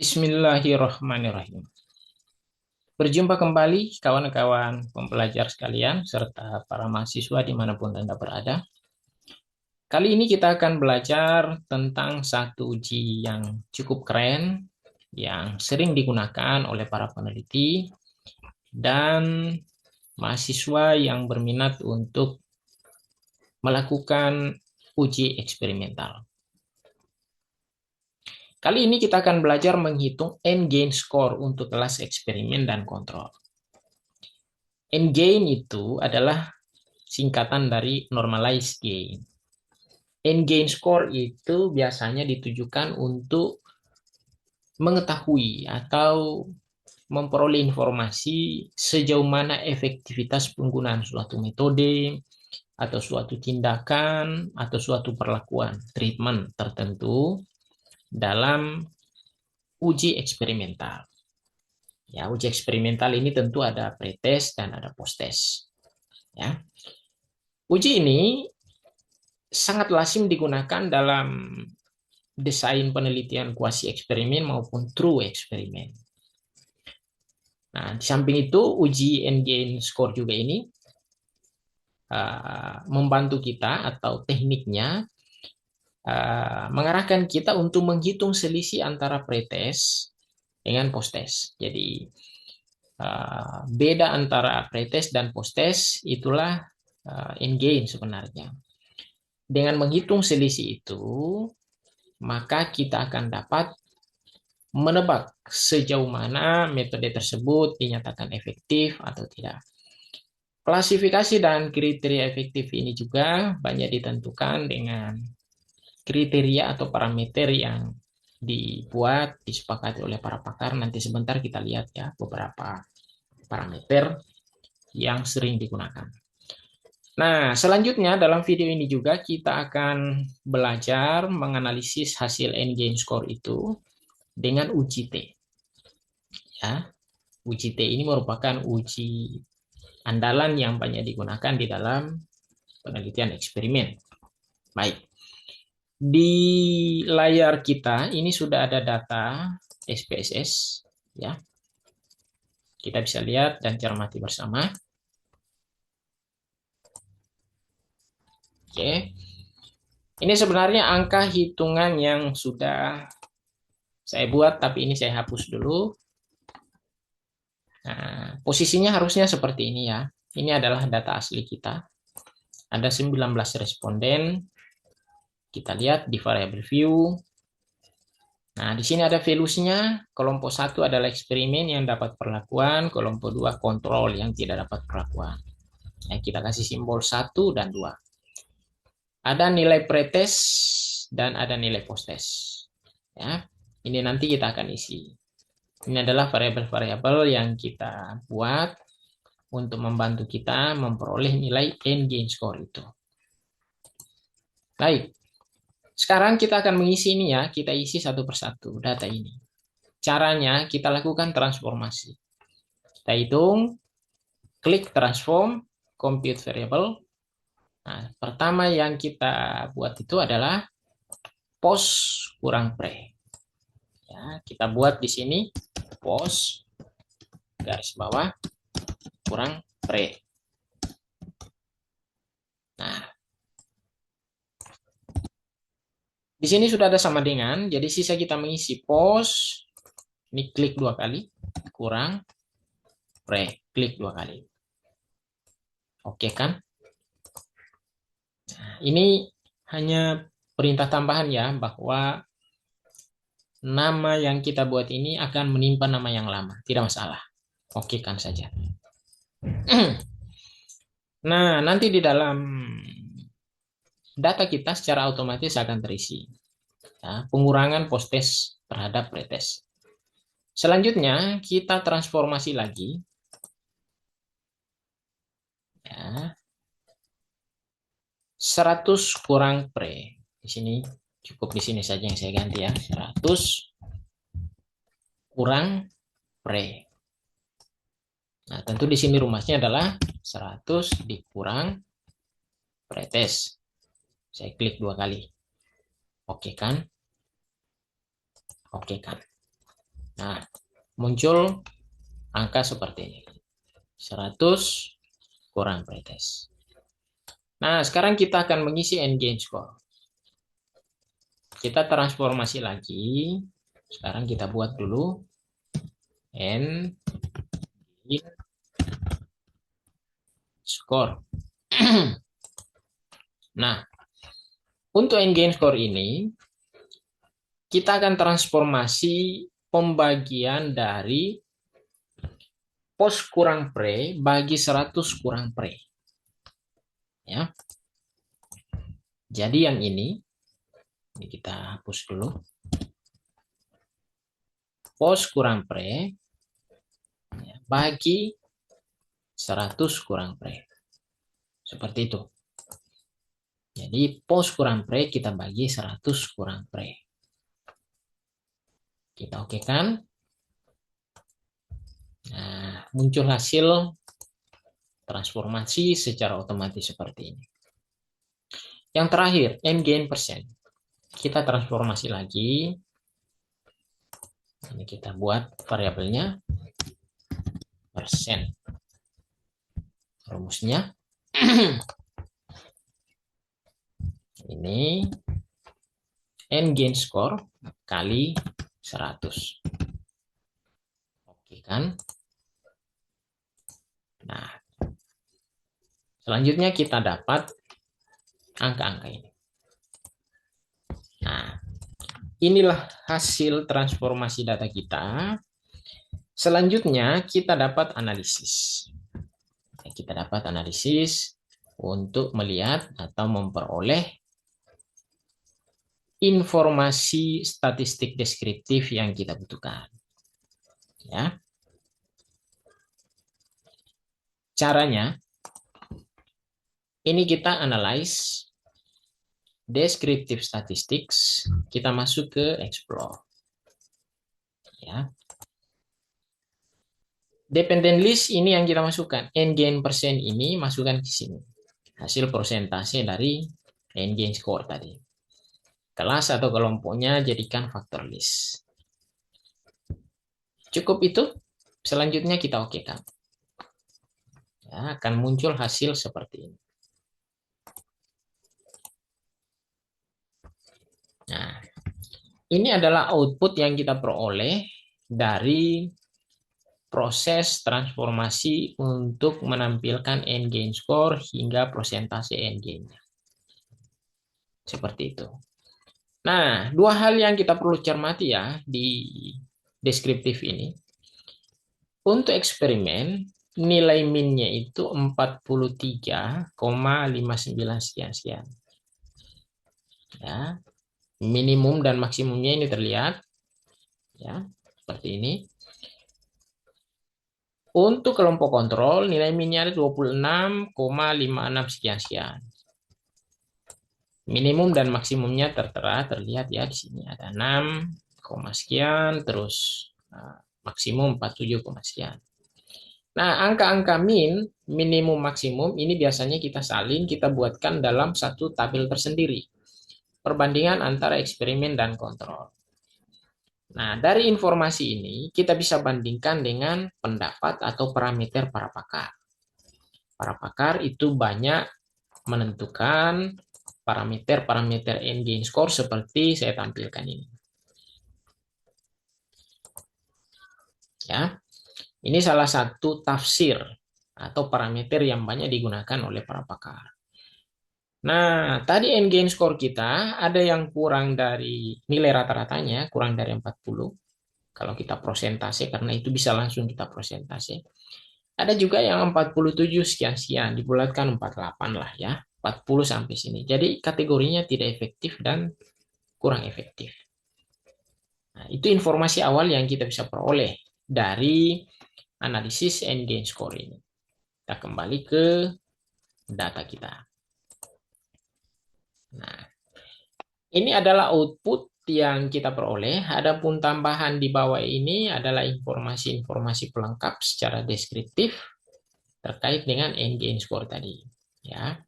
Bismillahirrahmanirrahim. Berjumpa kembali kawan-kawan pembelajar sekalian serta para mahasiswa dimanapun Anda berada. Kali ini kita akan belajar tentang satu uji yang cukup keren, yang sering digunakan oleh para peneliti dan mahasiswa yang berminat untuk melakukan uji eksperimental. Kali ini kita akan belajar menghitung N-gain score untuk kelas eksperimen dan kontrol. N-gain itu adalah singkatan dari normalized gain. N-gain score itu biasanya ditujukan untuk mengetahui atau memperoleh informasi sejauh mana efektivitas penggunaan suatu metode atau suatu tindakan atau suatu perlakuan treatment tertentu dalam uji eksperimental. Ya, uji eksperimental ini tentu ada pretest dan ada posttest. Ya. Uji ini sangat lazim digunakan dalam desain penelitian kuasi eksperimen maupun true eksperimen. Nah, di samping itu uji N-gain score juga ini membantu kita atau tekniknya mengarahkan kita untuk menghitung selisih antara pretest dengan posttest. Jadi beda antara pretest dan posttest itulah N-gain sebenarnya. Dengan menghitung selisih itu, maka kita akan dapat menebak sejauh mana metode tersebut dinyatakan efektif atau tidak. Klasifikasi dan kriteria efektif ini juga banyak ditentukan dengan kriteria atau parameter yang dibuat, disepakati oleh para pakar. Nanti sebentar kita lihat ya beberapa parameter yang sering digunakan. Nah, selanjutnya dalam video ini juga kita akan belajar menganalisis hasil N-gain score itu dengan uji T. Ya, uji T ini merupakan uji andalan yang banyak digunakan di dalam penelitian eksperimen. Baik, di layar kita ini sudah ada data SPSS, ya. Kita bisa lihat dan cermati bersama. Oke, ini sebenarnya angka hitungan yang sudah saya buat, tapi ini saya hapus dulu. Nah, posisinya harusnya seperti ini ya. Ini adalah data asli kita. Ada 19 responden. Kita lihat di variable view. Nah, di sini ada values-nya. Kelompok 1 adalah eksperimen yang dapat perlakuan, kelompok 2 kontrol yang tidak dapat perlakuan. Nah, kita kasih simbol 1 dan 2. Ada nilai pretest dan ada nilai posttest. Ya, ini nanti kita akan isi. Ini adalah variabel-variabel yang kita buat untuk membantu kita memperoleh nilai N-gain score itu. Baik, sekarang kita akan mengisi ini ya, kita isi satu persatu data ini. Caranya kita lakukan transformasi. Kita hitung, klik transform, compute variable. Nah, pertama yang kita buat itu adalah post kurang pre. Ya, kita buat di sini post garis bawah kurang pre. Nah, di sini sudah ada sama dengan, jadi sisa kita mengisi post, ini klik 2 kali, kurang pre, klik 2 kali. Oke kan? Nah, ini hanya perintah tambahan ya, bahwa nama yang kita buat ini akan menimpa nama yang lama, tidak masalah. Oke kan saja. Nah, nanti di dalam data kita secara otomatis akan terisi. Ya, pengurangan posttest terhadap pretest. Selanjutnya, kita transformasi lagi. Ya, 100 kurang pre. Di sini cukup di sini saja yang saya ganti ya. 100 kurang pre. Nah, tentu di sini rumusnya adalah 100 dikurang pretest. Saya klik 2 kali. Oke kan? Oke kan? Nah, muncul angka seperti ini. 100 kurang pretest. Nah, sekarang kita akan mengisi n-gain score. Kita transformasi lagi. Sekarang kita buat dulu n-gain score. Nah, untuk n-gain score ini, kita akan transformasi pembagian dari pos kurang pre bagi 100 kurang pre. Ya. Jadi yang ini kita hapus dulu. Pos kurang pre bagi 100 kurang pre. Seperti itu. Jadi pos kurang pre kita bagi 100 kurang pre. Kita oke kan? Nah, muncul hasil transformasi secara otomatis seperti ini. Yang terakhir, n-gain persen. Kita transformasi lagi. Ini kita buat variabelnya persen. Rumusnya ini n-gain score kali 100. Oke kan? Nah, selanjutnya kita dapat angka-angka ini. Nah, inilah hasil transformasi data kita. Selanjutnya kita dapat analisis. Kita dapat analisis untuk melihat atau memperoleh informasi statistik deskriptif yang kita butuhkan. Ya. Caranya, ini kita analyze descriptive statistics, kita masuk ke explore. Ya. Dependent list ini yang kita masukkan. N-gain persen ini masukkan ke sini. Hasil persentase dari n-gain score tadi. Kelas atau kelompoknya jadikan faktor list. Cukup itu. Selanjutnya kita okekan. Ya, akan muncul hasil seperti ini. Nah, ini adalah output yang kita peroleh dari proses transformasi untuk menampilkan n-gain score hingga persentase n-gain-nya. Seperti itu. Nah, dua hal yang kita perlu cermati ya di deskriptif ini. Untuk eksperimen, nilai min-nya itu 43,59 sekian-sekian. Ya, minimum dan maksimumnya ini terlihat. Ya, seperti ini. Untuk kelompok kontrol, nilai min-nya 26,56 sekian-sekian. Minimum dan maksimumnya tertera, terlihat ya di sini ada 6, sekian, terus maksimum 47, sekian. Nah, angka-angka min, minimum, maksimum, ini biasanya kita salin, kita buatkan dalam satu tabel tersendiri. Perbandingan antara eksperimen dan kontrol. Nah, dari informasi ini, kita bisa bandingkan dengan pendapat atau parameter para pakar. Para pakar itu banyak menentukan parameter-parameter n-gain score seperti saya tampilkan ini. Ya. Ini salah satu tafsir atau parameter yang banyak digunakan oleh para pakar. Nah, tadi n-gain score kita ada yang kurang dari nilai rata-ratanya, kurang dari 40. Kalau kita prosentase, karena itu bisa langsung kita prosentase. Ada juga yang 47 sekian-sekian, dibulatkan 48 lah ya. 40 sampai sini. Jadi kategorinya tidak efektif dan kurang efektif. Nah, itu informasi awal yang kita bisa peroleh dari analisis n-gain score ini. Kita kembali ke data kita. Nah, ini adalah output yang kita peroleh. Adapun tambahan di bawah ini adalah informasi-informasi pelengkap secara deskriptif terkait dengan n-gain score tadi. Ya.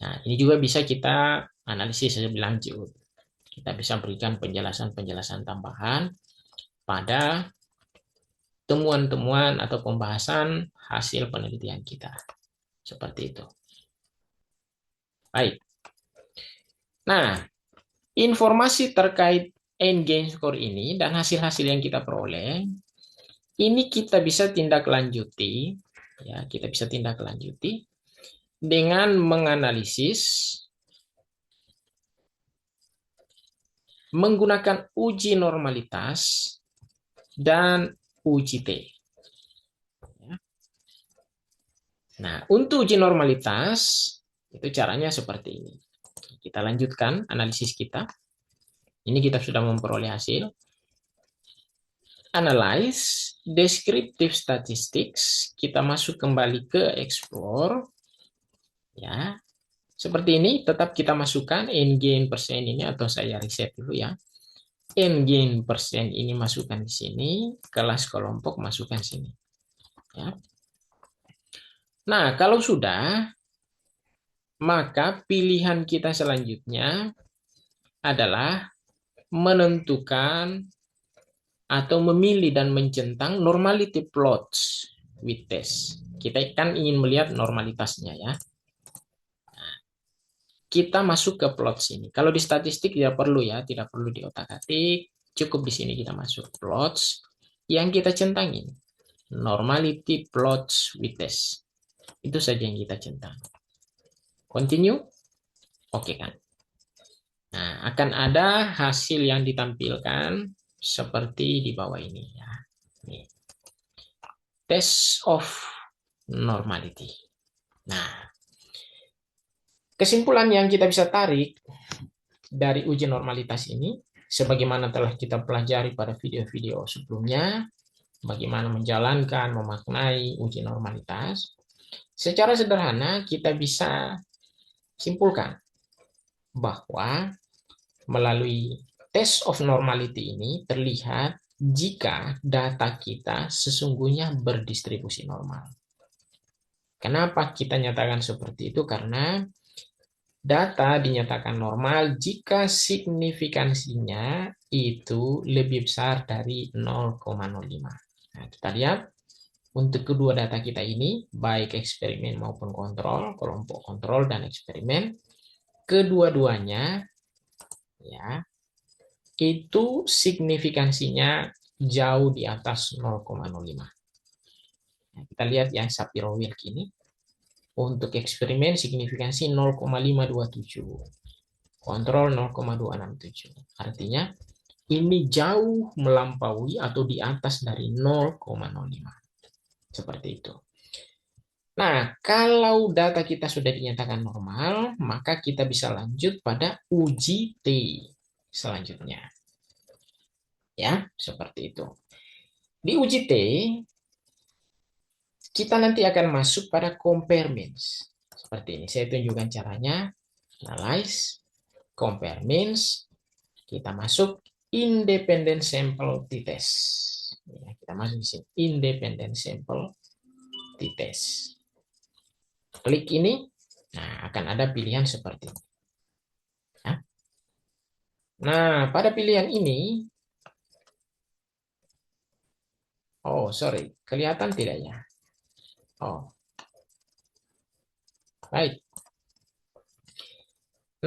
Nah, ini juga bisa kita analisis lebih lanjut. Kita bisa berikan penjelasan-penjelasan tambahan pada temuan-temuan atau pembahasan hasil penelitian kita. Seperti itu. Baik. Nah, informasi terkait N-gain score ini dan hasil-hasil yang kita peroleh, ini kita bisa tindak lanjuti, ya, kita bisa tindak lanjuti dengan menganalisis menggunakan uji normalitas dan uji T. Nah, untuk uji normalitas, itu caranya seperti ini. Kita lanjutkan analisis kita. Ini kita sudah memperoleh hasil. Analyze, descriptive statistics, kita masuk kembali ke explore. Ya, seperti ini, tetap kita masukkan N-gain persen ini, atau saya reset dulu ya. N-gain persen ini masukkan di sini, kelas kelompok masukkan sini. Ya. Nah, kalau sudah, maka pilihan kita selanjutnya adalah menentukan atau memilih dan mencentang normality plots with test. Kita kan ingin melihat normalitasnya ya. Kita masuk ke plot sini. Kalau di statistik tidak perlu ya, tidak perlu di otak-atik. Cukup di sini kita masuk plots yang kita centangin. Normality plots with test. Itu saja yang kita centang. Continue. Oke kan. Nah, akan ada hasil yang ditampilkan seperti di bawah ini ya. Nih. Test of normality. Nah, kesimpulan yang kita bisa tarik dari uji normalitas ini, sebagaimana telah kita pelajari pada video-video sebelumnya, bagaimana menjalankan, memaknai uji normalitas, secara sederhana kita bisa simpulkan bahwa melalui test of normality ini terlihat jika data kita sesungguhnya berdistribusi normal. Kenapa kita nyatakan seperti itu? Karena data dinyatakan normal jika signifikansinya itu lebih besar dari 0,05. Nah, kita lihat untuk kedua data kita ini, baik eksperimen maupun kontrol, kelompok kontrol dan eksperimen, kedua-duanya ya itu signifikansinya jauh di atas 0,05. Nah, kita lihat yang Shapiro-Wilk ini. Untuk eksperimen signifikansi 0,527. Kontrol 0,267. Artinya ini jauh melampaui atau di atas dari 0,05. Seperti itu. Nah, kalau data kita sudah dinyatakan normal, maka kita bisa lanjut pada uji T selanjutnya. Ya, seperti itu. Di uji T, kita nanti akan masuk pada compare means. Seperti ini. Saya tunjukkan caranya. Analyze, compare means. Kita masuk independent sample t-test. Ya, kita masuk di sini. Independent sample t-test. Klik ini. Nah, akan ada pilihan seperti ini. Ya. Nah, pada pilihan ini. Oh, sorry. Kelihatan tidak ya? Oh, baik.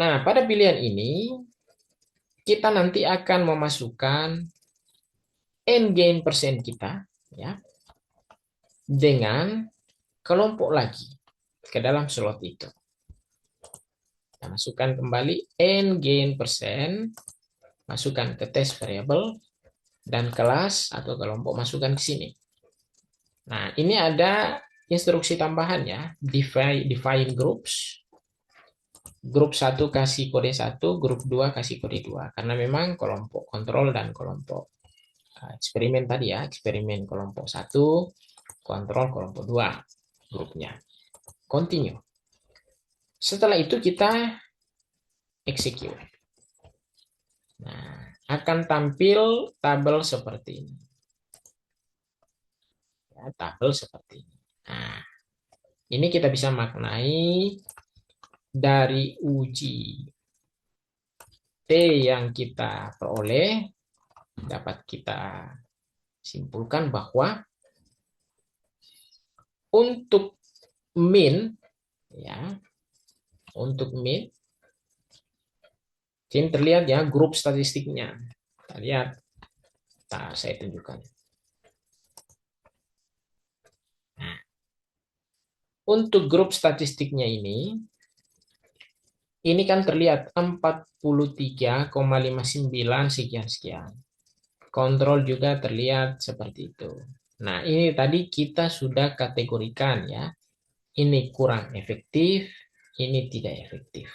Nah, pada pilihan ini, kita nanti akan memasukkan N-gain persen kita ya, dengan kelompok lagi ke dalam slot itu. Kita masukkan kembali N-gain persen, masukkan ke test variable, dan kelas atau kelompok masukkan ke sini. Nah, ini ada instruksi tambahan ya, define groups. Grup 1 kasih kode 1, grup 2 kasih kode 2. Karena memang kelompok kontrol dan kelompok eksperimen tadi ya, eksperimen kelompok 1, kontrol kelompok 2 grupnya. Continue. Setelah itu kita execute. Nah, akan tampil tabel seperti ini. Ya, tabel seperti ini. Nah, ini kita bisa maknai dari uji T yang kita peroleh, dapat kita Simpulkan bahwa untuk min, ya, untuk min, ini terlihat ya grup statistiknya. Kita lihat, saya tunjukkan. Nah, untuk grup statistiknya ini kan terlihat 43,59 sekian-sekian. Kontrol juga terlihat seperti itu. Nah, ini tadi kita sudah kategorikan ya. Ini kurang efektif, ini tidak efektif.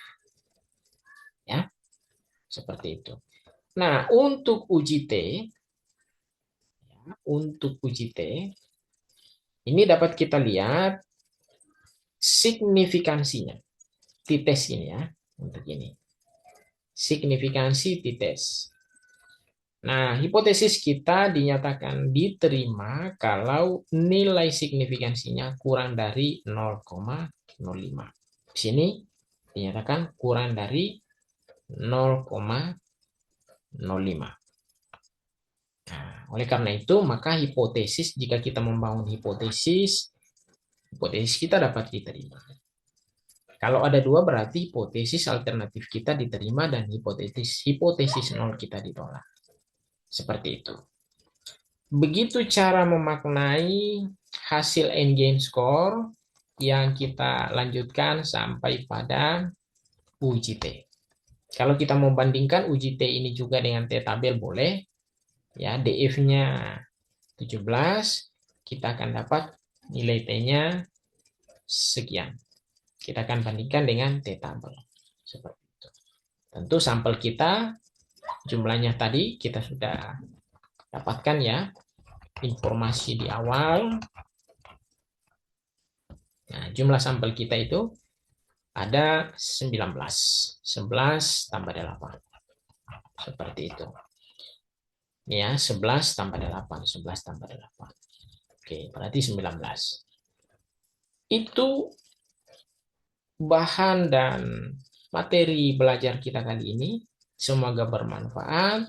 Ya, seperti itu. Nah, untuk uji T, ini dapat kita lihat signifikansinya. T-test ini ya, untuk ini. Signifikansi T-test. Nah, hipotesis kita dinyatakan diterima kalau nilai signifikansinya kurang dari 0,05. Di sini dinyatakan kurang dari 0,05. Nah, oleh karena itu, maka hipotesis, jika kita membangun hipotesis kita dapat diterima. Kalau ada dua, berarti hipotesis alternatif kita diterima dan hipotesis nol kita ditolak. Seperti itu. Begitu cara memaknai hasil endgame score yang kita lanjutkan sampai pada uji T. Kalau kita membandingkan uji T ini juga dengan T tabel boleh. Ya, DF-nya 17, kita akan dapat nilai T-nya sekian. Kita akan bandingkan dengan T tabel. Seperti itu. Tentu sampel kita jumlahnya tadi kita sudah dapatkan ya informasi di awal. Nah, jumlah sampel kita itu ada 19. 11 tambah 8. Seperti itu. Ya, 11 tambah 8. 11 tambah 8. Oke, berarti 19. Itu bahan dan materi belajar kita kali ini. Semoga bermanfaat.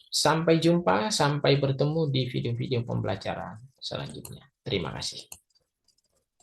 Sampai jumpa, sampai bertemu di video-video pembelajaran selanjutnya. Terima kasih.